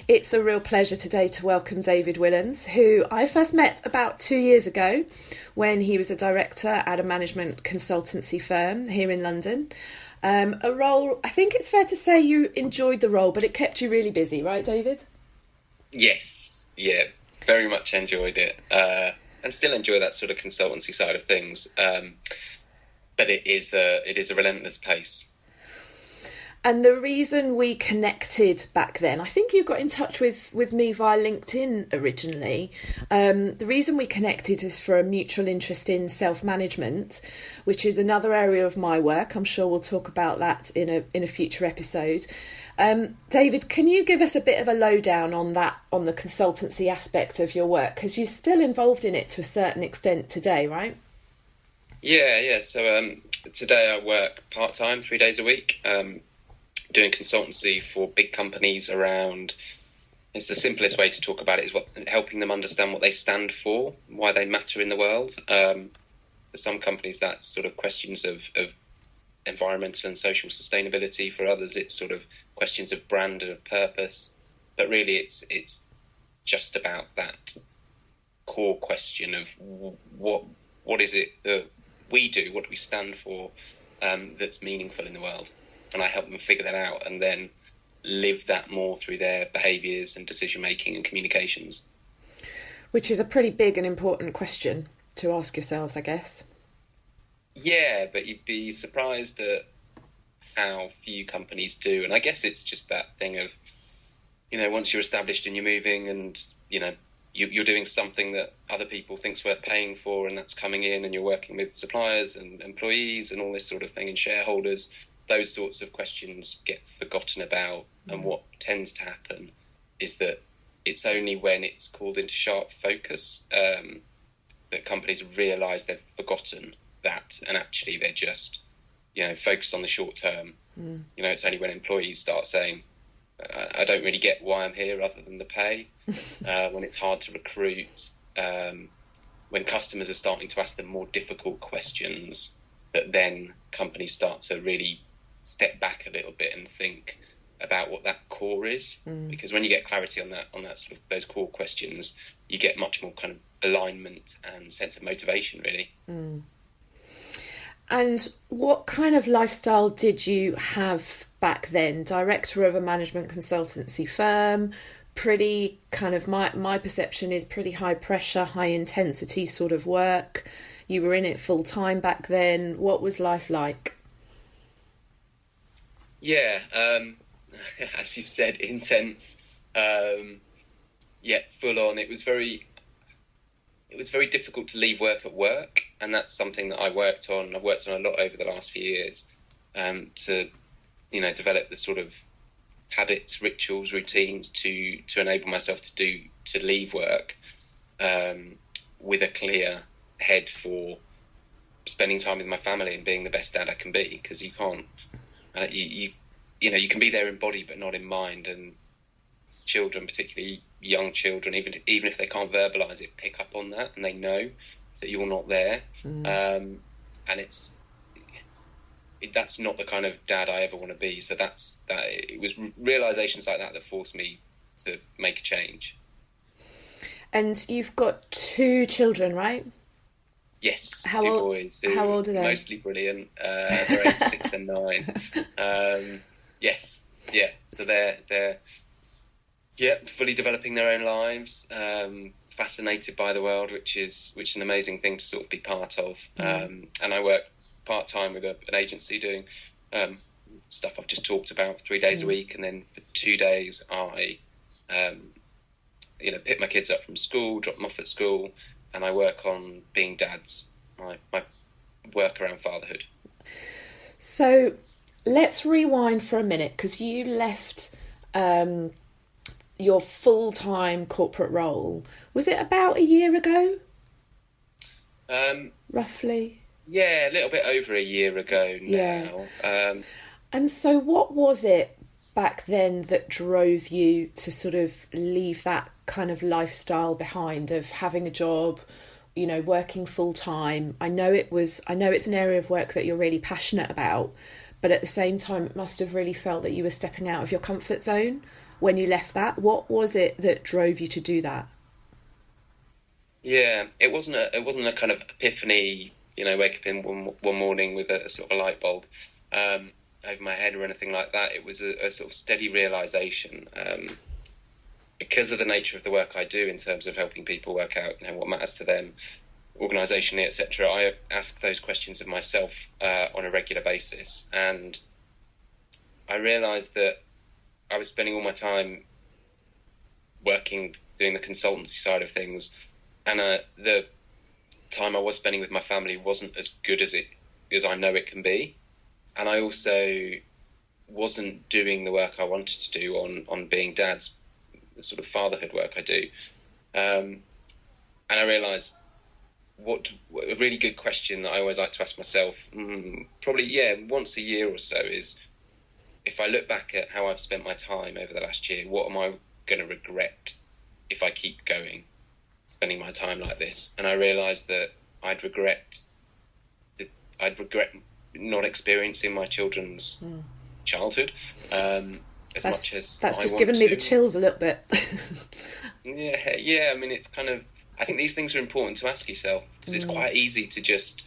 It's a real pleasure today to welcome David Willans, who I first met about 2 years ago when he was a director at a management consultancy firm here in London. A role, I think it's fair to say you enjoyed the role, but it kept you really busy, right, David? Yes, yeah, very much enjoyed it, and still enjoy that sort of consultancy side of things. But it is a relentless pace. And the reason we connected back then, I think you got in touch with me via LinkedIn originally. The reason we connected is for a mutual interest in self-management, which is another area of my work. I'm sure we'll talk about that in a future episode. David, can you give us a bit of a lowdown on the consultancy aspect of your work? Because you're still involved in it to a certain extent today, right? Yeah. So today I work part-time, 3 days a week. Doing consultancy for big companies around, it's the simplest way to talk about it is helping them understand what they stand for, why they matter in the world. For some companies that's sort of questions of environmental and social sustainability. For others it's sort of questions of brand and of purpose. But really it's just about that core question of what is it that we do, what do we stand for, that's meaningful in the world. And I help them figure that out and then live that more through their behaviours and decision-making and communications. Which is a pretty big and important question to ask yourselves, I guess. Yeah, but you'd be surprised at how few companies do. And I guess it's just that thing of, once you're established and you're moving and, you're doing something that other people think's worth paying for, and that's coming in and you're working with suppliers and employees and all this sort of thing and shareholders, those sorts of questions get forgotten about. And what tends to happen is that it's only when it's called into sharp focus that companies realise they've forgotten that, and actually they're just, focused on the short term. It's only when employees start saying, I don't really get why I'm here other than the pay, when it's hard to recruit, when customers are starting to ask them more difficult questions, that then companies start to really step back a little bit and think about what that core is. Because when you get clarity on that sort of those core questions, you get much more kind of alignment and sense of motivation, really. And what kind of lifestyle did you have back then? Director of a management consultancy firm, pretty kind of, my perception is pretty high pressure, high intensity sort of work. You were in it full time back then. What was life like? Yeah, as you've said, intense, yet full on. It was very difficult to leave work at work, and that's something that I've worked on a lot over the last few years, to develop the sort of habits, rituals, routines to enable myself to leave work with a clear head for spending time with my family and being the best dad I can be, because you can't. You can be there in body but not in mind, and children, particularly young children, even if they can't verbalise it, pick up on that, and they know that you're not there. And that's not the kind of dad I ever want to be. So it was realisations like that forced me to make a change. And you've got 2 children, right? Yes, 2 boys. How old are they? Mostly brilliant. They're aged 6 and 9. Yes, yeah. So they're fully developing their own lives. Fascinated by the world, which is an amazing thing to sort of be part of. And I work part time with an agency doing stuff I've just talked about 3 days a week, and then for 2 days I pick my kids up from school, drop them off at school, and I work on being dads, my work around fatherhood. So let's rewind for a minute, because you left your full-time corporate role. Was it about a year ago? Roughly? Yeah, a little bit over a year ago now. Yeah. And so what was it back then that drove you to sort of leave that kind of lifestyle behind of having a job, working full time? I know it's an area of work that you're really passionate about, but at the same time it must have really felt that you were stepping out of your comfort zone. when you left that. What was it that drove you to do that? Yeah, it wasn't a kind of epiphany, wake up in one morning with a sort of a light bulb over my head or anything like that. It was a sort of steady realization, because of the nature of the work I do in terms of helping people work out, what matters to them, organisationally, etc. I ask those questions of myself on a regular basis, and I realised that I was spending all my time working, doing the consultancy side of things, and the time I was spending with my family wasn't as good as I know it can be, and I also wasn't doing the work I wanted to do on being dads, the sort of fatherhood work I do, and I realised a really good question that I always like to ask myself, probably once a year or so, is if I look back at how I've spent my time over the last year, what am I going to regret if I keep going, spending my time like this? And I realised that I'd regret not experiencing my children's childhood as much as that's I just want given me to. the chills a little bit. Yeah. I mean, it's kind of, I think these things are important to ask yourself, because it's quite easy to just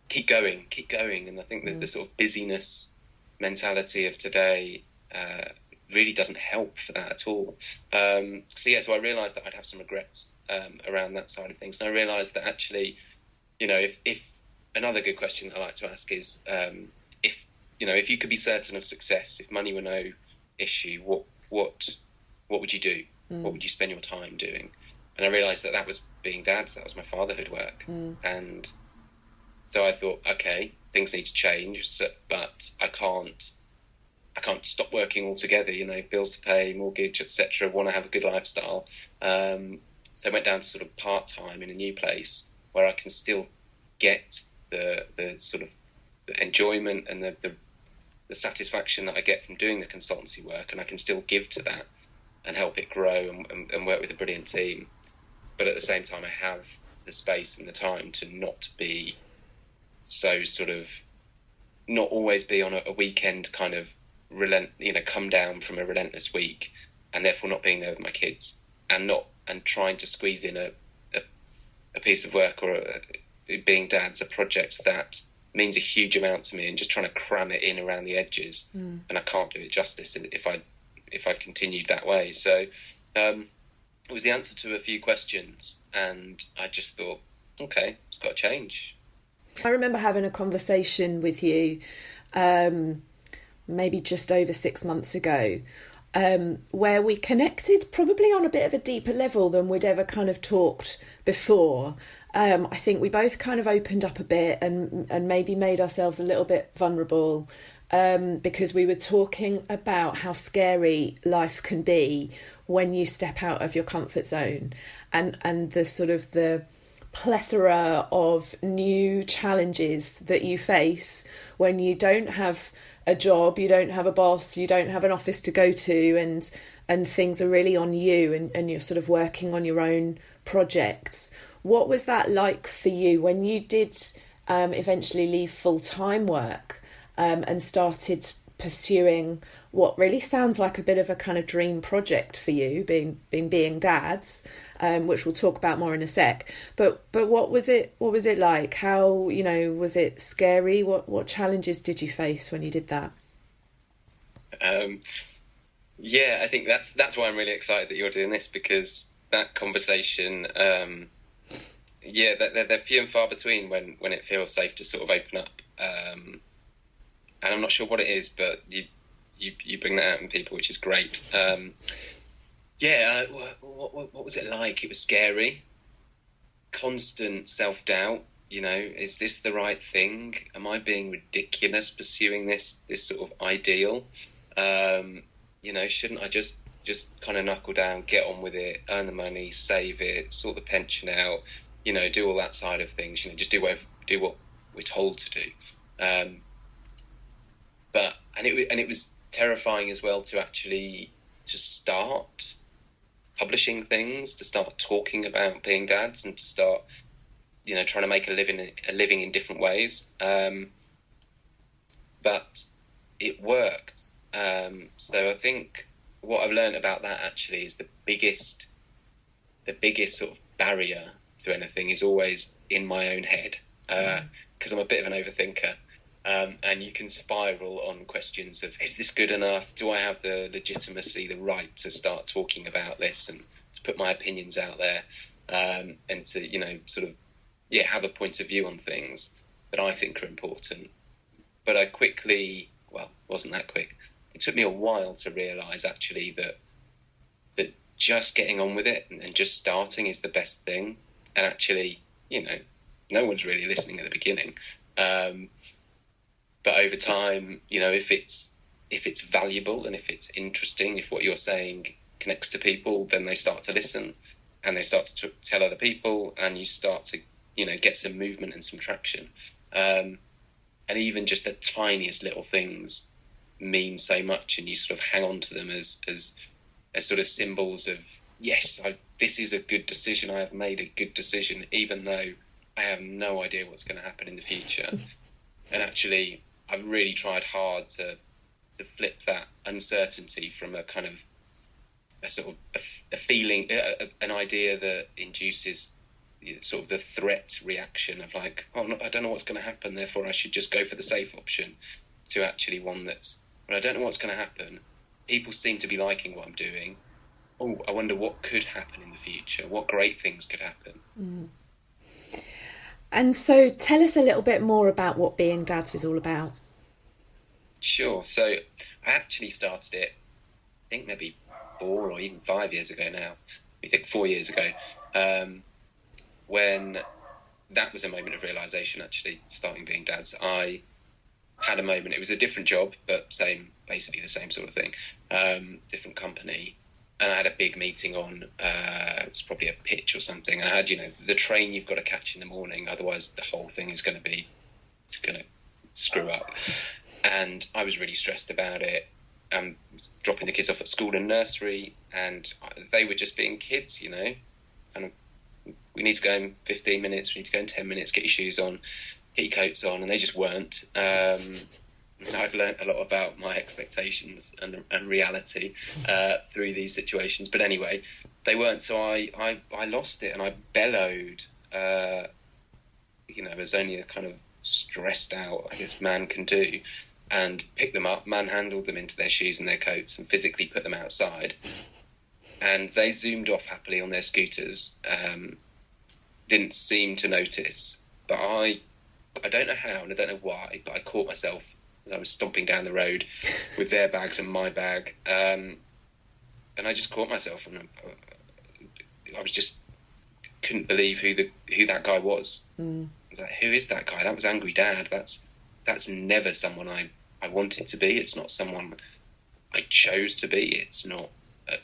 keep going. And I think that the sort of busyness mentality of today really doesn't help for that at all. So I realised that I'd have some regrets around that side of things. And I realised that actually, if another good question that I like to ask is, if you could be certain of success, if money were no issue, what would you do? What would you spend your time doing? And I realised that was being dads. That was my fatherhood work. And so I thought, okay, things need to change, but I can't stop working altogether. Bills to pay, mortgage, etc. Want to have a good lifestyle. So I went down to sort of part-time in a new place where I can still get the sort of the enjoyment and the satisfaction that I get from doing the consultancy work, and I can still give to that and help it grow and work with a brilliant team. But at the same time, I have the space and the time to not be so sort of, not always be on a weekend kind of come down from a relentless week, and therefore not being there with my kids, and trying to squeeze in a piece of work or being dad's a project that means a huge amount to me, and just trying to cram it in around the edges, and I can't do it justice if I continued that way. So it was the answer to a few questions, and I just thought, okay, it's got to change. I remember having a conversation with you maybe just over 6 months ago, where we connected probably on a bit of a deeper level than we'd ever kind of talked before. I think we both kind of opened up a bit and maybe made ourselves a little bit vulnerable, because we were talking about how scary life can be when you step out of your comfort zone, and the sort of the plethora of new challenges that you face when you don't have a job, you don't have a boss, you don't have an office to go to, and things are really on you, and you're sort of working on your own projects. What was that like for you when you did eventually leave full-time work and started pursuing what really sounds like a bit of a kind of dream project for you, being dads, which we'll talk about more in a sec. But what was it like? How, was it scary? What challenges did you face when you did that? I think that's why I'm really excited that you're doing this, because that conversation, they're few and far between when it feels safe to sort of open up. And I'm not sure what it is, but you bring that out in people, which is great. What was it like? It was scary. Constant self-doubt. Is this the right thing? Am I being ridiculous pursuing this sort of ideal? Shouldn't I just kind of knuckle down, get on with it, earn the money, save it, sort the pension out, do all that side of things, just do what we're told to do. But it was terrifying as well to start publishing things, to start talking about being dads, and to start, trying to make a living in different ways. But it worked. So I think what I've learned about that actually is the biggest sort of barrier to anything is always in my own head, because I'm a bit of an overthinker. And you can spiral on questions of, is this good enough? Do I have the legitimacy, the right to start talking about this and to put my opinions out there, and to, sort of, have a point of view on things that I think are important. But I wasn't that quick. It took me a while to realise actually that just getting on with it and just starting is the best thing. And actually, no one's really listening at the beginning. But over time, if it's valuable and if it's interesting, if what you're saying connects to people, then they start to listen and they start to tell other people, and you start to, get some movement and some traction. And even just the tiniest little things mean so much, and you sort of hang on to them as sort of symbols of, yes, this is a good decision. I have made a good decision, even though I have no idea what's going to happen in the future. And actually, I've really tried hard to flip that uncertainty from a kind of a sort of a feeling, an idea that induces sort of the threat reaction of like, oh, no, I don't know what's going to happen, therefore I should just go for the safe option, to actually one that's, well, I don't know what's going to happen. People seem to be liking what I'm doing. Oh, I wonder what could happen in the future. What great things could happen. Mm. And so tell us a little bit more about what Being Dads is all about. Sure. So I actually started it, I think maybe 4 or even 5 years ago now. I think 4 years ago, when that was a moment of realisation, actually, starting Being Dads. I had a moment, it was a different job, but basically the same sort of thing, different company. And I had a big meeting on, it was probably a pitch or something. And I had, the train you've got to catch in the morning, otherwise the whole thing is going to screw up. And I was really stressed about it. Dropping the kids off at school and nursery, and they were just being kids, and we need to go in 15 minutes, we need to go in 10 minutes, get your shoes on, get your coats on, and they just weren't. I've learned a lot about my expectations and reality through these situations. But anyway, they weren't. So I lost it, and I bellowed, as only a kind of stressed out, I guess, man can do, and picked them up, manhandled them into their shoes and their coats, and physically put them outside. And they zoomed off happily on their scooters, didn't seem to notice. But I don't know how, and I don't know why, but I caught myself as I was stomping down the road with their bags and my bag, and I just caught myself, and I was just couldn't believe who that guy was. I was like, who is that guy? That was Angry Dad. That's never someone I wanted to be. It's not someone I chose to be. It's not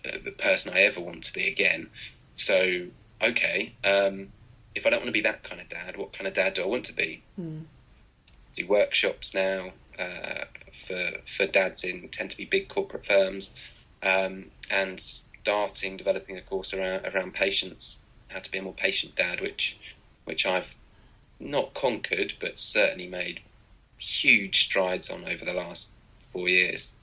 the person I ever want to be again. So, okay, if I don't want to be that kind of dad, what kind of dad do I want to be? Do workshops now for dads tend to be big corporate firms, and developing a course around patience, how to be a more patient dad, which I've not conquered, but certainly made huge strides on over the last 4 years.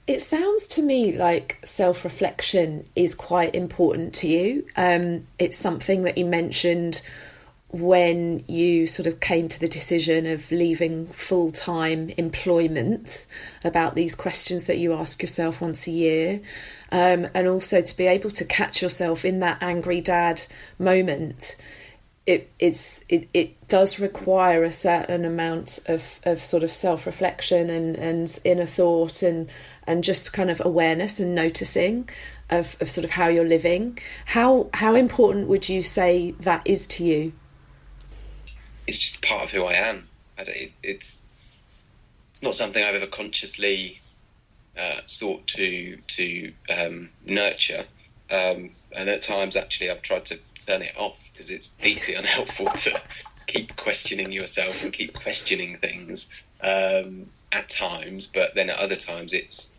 It sounds to me like self-reflection is quite important to you. It's something that you mentioned when you sort of came to the decision of leaving full-time employment, about these questions that you ask yourself once a year, and also to be able to catch yourself in that angry dad moment. It does require a certain amount of sort of self-reflection and inner thought and just kind of awareness and noticing of sort of how you're living. How important would you say that is to you? It's just part of who I am. It's not something I've ever consciously sought to nurture. And at times, actually, I've tried to turn it off because it's deeply unhelpful to keep questioning yourself and keep questioning things at times. But then at other times, it's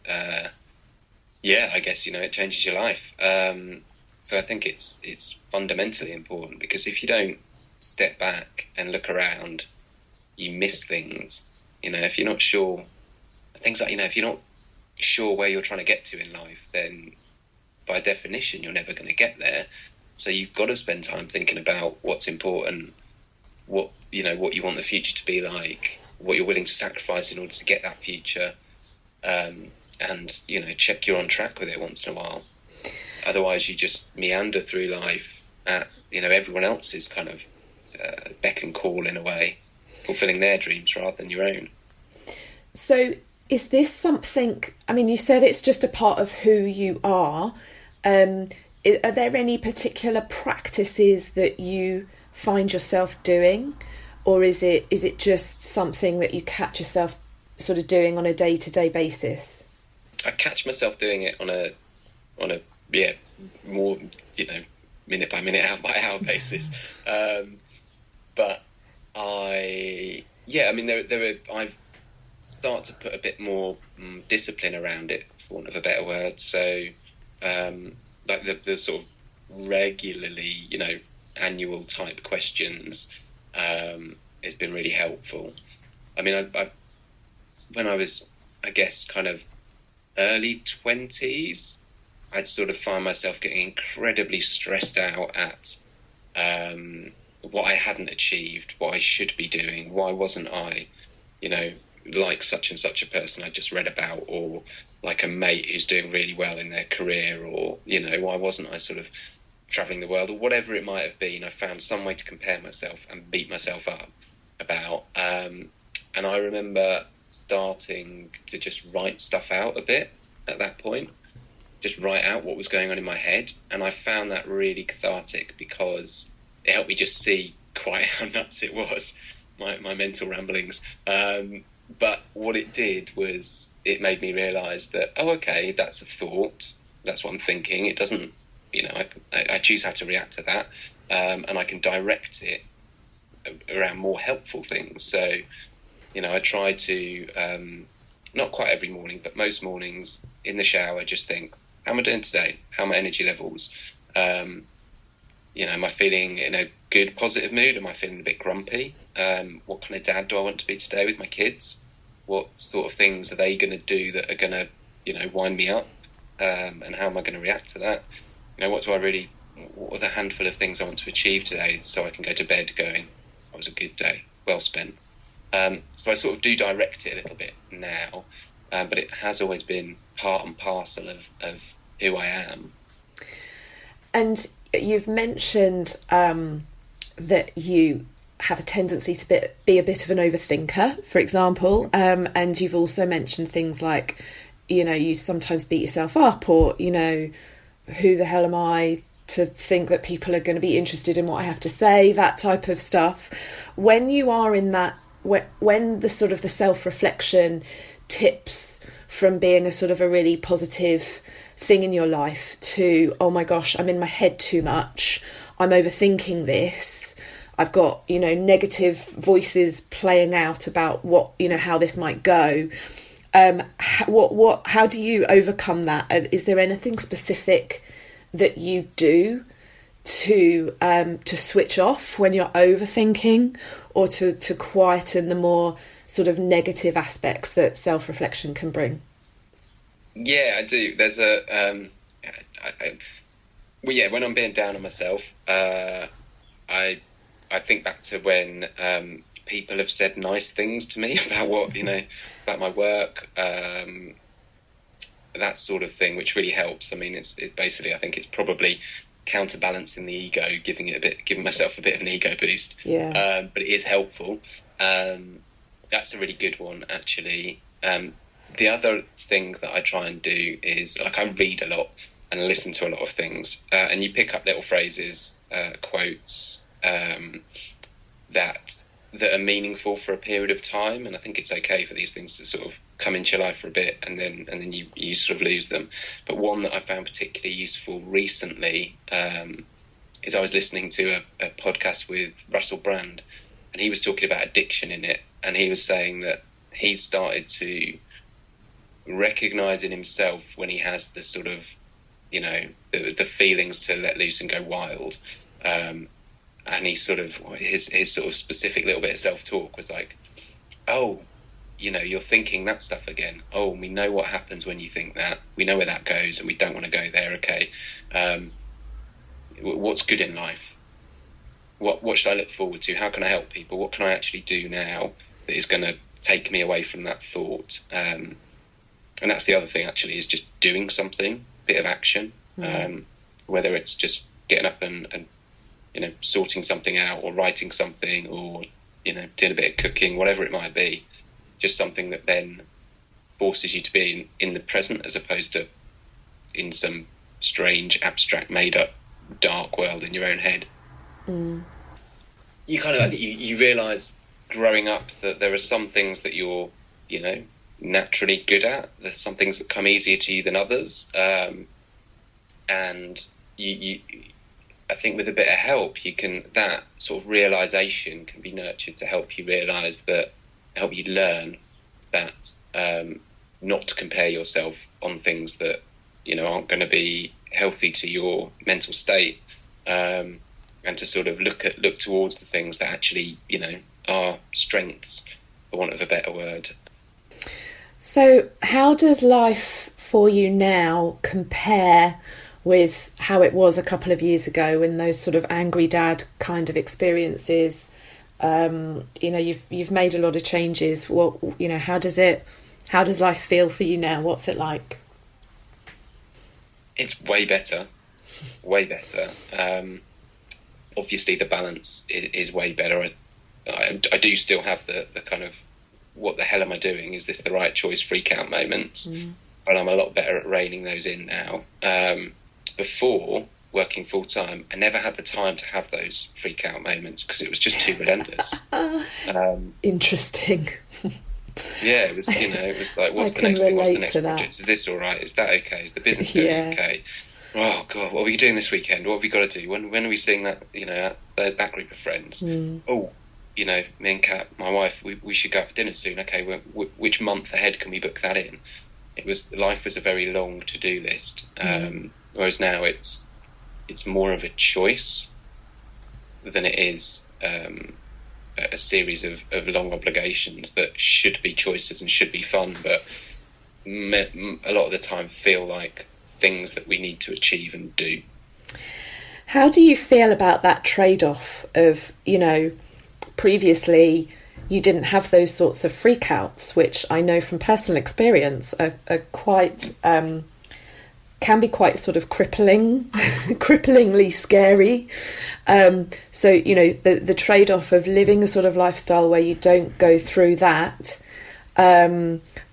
I guess, it changes your life. So I think it's fundamentally important, because if you don't step back and look around, you miss things. If you're not sure, things like, if you're not sure where you're trying to get to in life, then by definition you're never going to get there. So you've got to spend time thinking about what's important, what you want the future to be like, what you're willing to sacrifice in order to get that future, and check you're on track with it once in a while. Otherwise you just meander through life at everyone else's kind of beck and call, in a way, fulfilling their dreams rather than your own. So is this something, I mean, you said it's just a part of who you are. Are there any particular practices that you find yourself doing, or is it just something that you catch yourself sort of doing on a day-to-day basis? I catch myself doing it on a more minute by minute, hour by hour basis. But I've start to put a bit more discipline around it, for want of a better word. So like the sort of regularly, annual type questions has been really helpful. I mean, I when I was, I guess, kind of early 20s, I'd sort of find myself getting incredibly stressed out at what I hadn't achieved, what I should be doing, why wasn't I, like such and such a person I just read about, or like a mate who's doing really well in their career, or, why wasn't I sort of travelling the world, or whatever it might have been. I found some way to compare myself and beat myself up about. And I remember starting to just write stuff out a bit at that point, just write out what was going on in my head. And I found that really cathartic, because it helped me just see quite how nuts it was, my mental ramblings. But what it did was it made me realise that, okay, that's a thought, that's what I'm thinking. It doesn't, I choose how to react to that, and I can direct it around more helpful things. So, I try to, not quite every morning, but most mornings in the shower, just think, how am I doing today? How are my energy levels? Am I feeling in a good, positive mood? Am I feeling a bit grumpy? What kind of dad do I want to be today with my kids? What sort of things are they going to do that are going to, wind me up? And how am I going to react to that? What are the handful of things I want to achieve today, so I can go to bed going, that was a good day, well spent. So I sort of do direct it a little bit now, but it has always been part and parcel of who I am. And you've mentioned that you have a tendency to be a bit of an overthinker, for example, and you've also mentioned things like, you sometimes beat yourself up, or, who the hell am I to think that people are going to be interested in what I have to say, that type of stuff. When you are in that, when the sort of the self-reflection tips from being a sort of a really positive thing in your life to, oh my gosh, I'm in my head too much, I'm overthinking this, I've got, negative voices playing out about what, how this might go. How do you overcome that? Is there anything specific that you do to switch off when you're overthinking, or to quieten the more sort of negative aspects that self-reflection can bring? Yeah, I do. There's when I'm being down on myself, I think back to when people have said nice things to me about what, about my work, that sort of thing, which really helps. I mean, it's basically, I think it's probably counterbalancing the ego, giving myself a bit of an ego boost. Yeah. But it is helpful. That's a really good one, actually. The other thing that I try and do is, like, I read a lot and listen to a lot of things, and you pick up little phrases, quotes, that are meaningful for a period of time. And I think it's okay for these things to sort of come into your life for a bit, and then you sort of lose them. But one that I found particularly useful recently is I was listening to a podcast with Russell Brand, and he was talking about addiction in it, and he was saying that he started to recognise in himself when he has the sort of, the feelings to let loose and go wild. And he sort of, his sort of specific little bit of self-talk was like, oh, you're thinking that stuff again. Oh, we know what happens when you think that. We know where that goes, and we don't want to go there. Okay, what's good in life? What should I look forward to? How can I help people? What can I actually do now that is going to take me away from that thought? And that's the other thing, actually, is just doing something, bit of action, whether it's just getting up and sorting something out, or writing something, or doing a bit of cooking, whatever it might be. Just something that then forces you to be in the present, as opposed to in some strange, abstract, made-up, dark world in your own head. You kind of, I think you realise growing up that there are some things that you're, naturally good at. There's some things that come easier to you than others, and you I think with a bit of help, that sort of realisation can be nurtured to help you realise that, help you learn that not to compare yourself on things that aren't going to be healthy to your mental state, and to sort of look towards the things that actually are strengths, for want of a better word. So how does life for you now compare with how it was a couple of years ago, when those sort of angry dad kind of experiences? You've made a lot of changes. How does life feel for you now? What's it like? It's way better. Obviously the balance is way better. I do still have the kind of, what the hell am I doing? Is this the right choice? Freak out moments. But I'm a lot better at reining those in now. Before, working full time, I never had the time to have those freak out moments because it was just too relentless. Interesting. Yeah, it was. It was like, what's the next thing? What's the next project? Is this all right? Is that okay? Is the business going okay? Oh God, what are we doing this weekend? What have we got to do? When are we seeing that? That group of friends. Oh, me and Kat, my wife, we should go out for dinner soon. Okay, which month ahead can we book that in? Life was a very long to-do list. Whereas now it's more of a choice than it is a series of long obligations that should be choices and should be fun, but a lot of the time feel like things that we need to achieve and do. How do you feel about that trade-off of, previously you didn't have those sorts of freakouts, which I know from personal experience are quite... can be quite sort of cripplingly scary. So, the trade-off of living a sort of lifestyle where you don't go through that,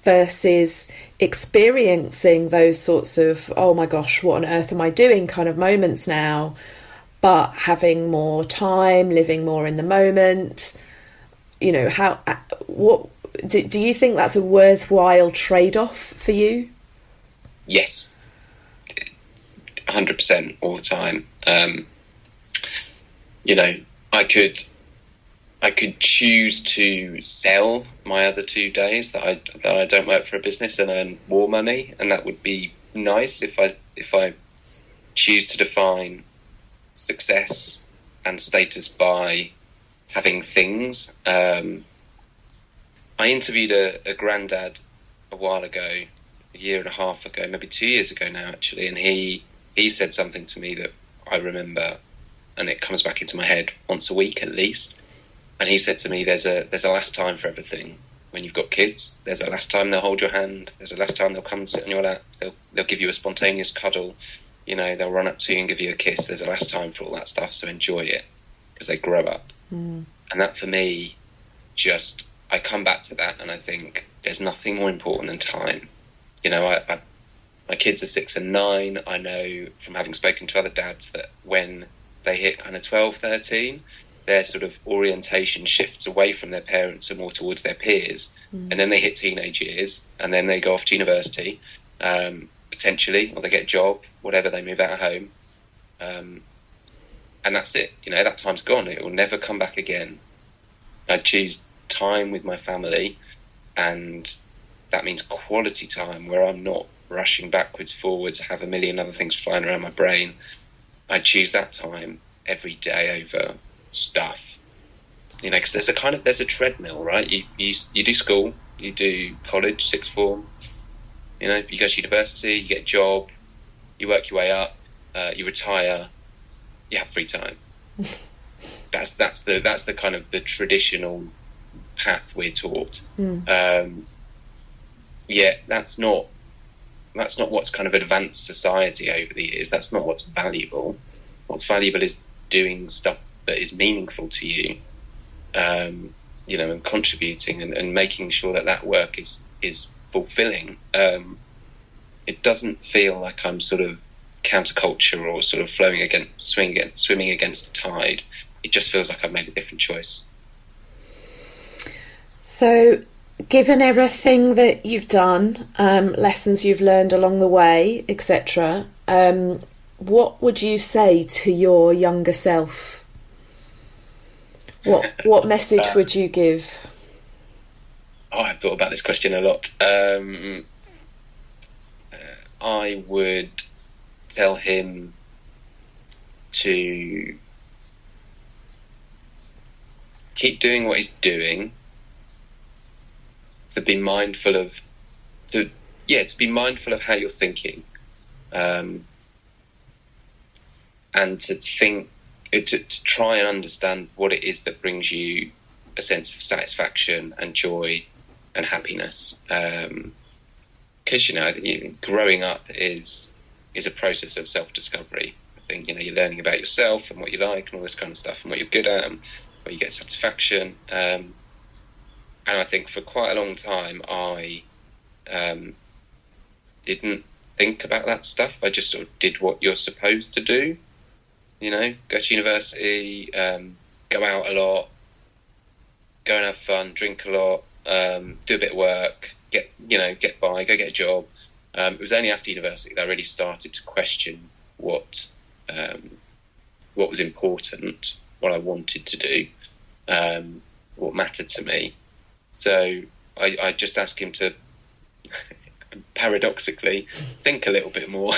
versus experiencing those sorts of, oh my gosh, what on earth am I doing kind of moments now, but having more time, living more in the moment. What do you think that's a worthwhile trade-off for you? Yes. 100% all the time. I could choose to sell my other 2 days that I don't work for a business and earn more money, and that would be nice if I choose to define success and status by having things. I interviewed a granddad a while ago, a year and a half ago, maybe 2 years ago now actually, and he said something to me that I remember, and it comes back into my head once a week at least. And he said to me, there's a last time for everything. When you've got kids, there's a last time they'll hold your hand. There's a last time they'll come and sit on your lap. They'll give you a spontaneous cuddle. They'll run up to you and give you a kiss. There's a last time for all that stuff, so enjoy it because they grow up. And that for me, I come back to that and I think there's nothing more important than time. My kids are 6 and 9. I know from having spoken to other dads that when they hit kind of 12, 13, their sort of orientation shifts away from their parents and more towards their peers. And then they hit teenage years, and then they go off to university, potentially, or they get a job, whatever, they move out of home. And that's it. That time's gone. It will never come back again. I choose time with my family, and that means quality time where I'm not rushing backwards, forwards, have a million other things flying around my brain. I choose that time every day over stuff, because there's a treadmill, right? You do school, you do college, sixth form, you go to university, you get a job, you work your way up, you retire, you have free time. That's the kind of the traditional path we're taught. Yet that's not what's kind of advanced society over the years. That's not what's valuable. What's valuable is doing stuff that is meaningful to you, and contributing and making sure that work is fulfilling. It doesn't feel like I'm sort of counterculture or sort of swimming against the tide. It just feels like I've made a different choice. So, given everything that you've done, lessons you've learned along the way, etc., what would you say to your younger self? What message would you give? I've thought about this question a lot. I would tell him to keep doing what he's doing, to be mindful of how you're thinking, and to try and understand what it is that brings you a sense of satisfaction and joy and happiness. Because I think growing up is a process of self-discovery. I think you're learning about yourself and what you like and all this kind of stuff and what you're good at and where you get satisfaction. And I think for quite a long time I didn't think about that stuff. I just sort of did what you're supposed to do. Go to university, go out a lot, go and have fun, drink a lot, do a bit of work, get by, go get a job. It was only after university that I really started to question what was important, what I wanted to do, what mattered to me. So I just asked him to paradoxically think a little bit more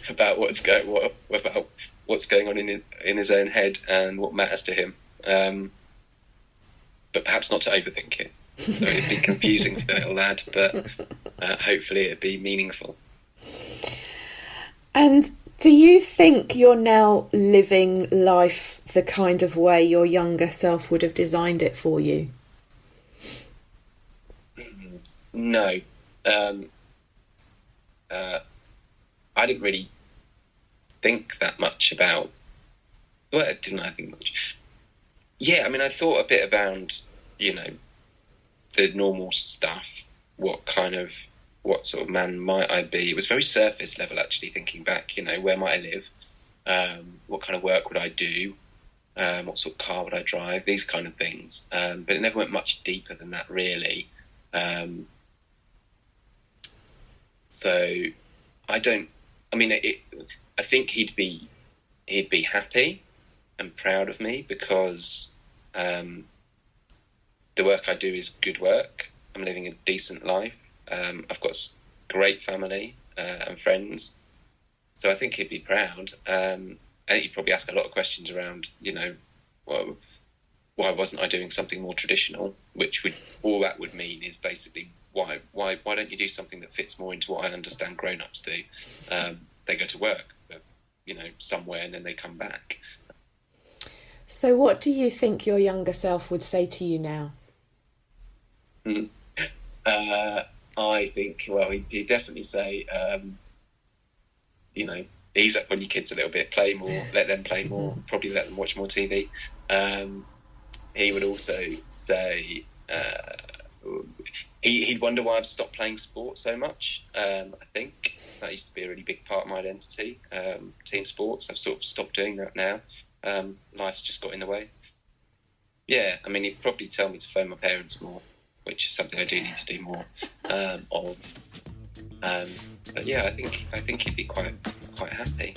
about what's going on in his own head and what matters to him, but perhaps not to overthink it. So it'd be confusing for the little lad, but hopefully it'd be meaningful. And do you think you're now living life the kind of way your younger self would have designed it for you? No. I didn't really think that much about... Well, didn't I think much? Yeah, I mean, I thought a bit about, the normal stuff. What sort of man might I be? It was very surface level, actually, thinking back, where might I live? What kind of work would I do? What sort of car would I drive? These kind of things. But it never went much deeper than that, really. So I think he'd be happy and proud of me because the work I do is good work. I'm living a decent life. I've got a great family and friends. So I think he'd be proud. I think he'd probably ask a lot of questions around, well, why wasn't I doing something more traditional? All that would mean is basically why don't you do something that fits more into what I understand grown-ups do? They go to work, somewhere, and then they come back. So what do you think your younger self would say to you now? I think, well, he'd definitely say, ease up on your kids a little bit, play more, let them play more, probably let them watch more TV. He would also say he'd wonder why I've stopped playing sport so much. I think that used to be a really big part of my identity, team sports. I've sort of stopped doing that now. Life's just got in the way. Yeah, I mean, he'd probably tell me to phone my parents more, which is something I do need to do more of. But yeah, I think he'd be quite happy.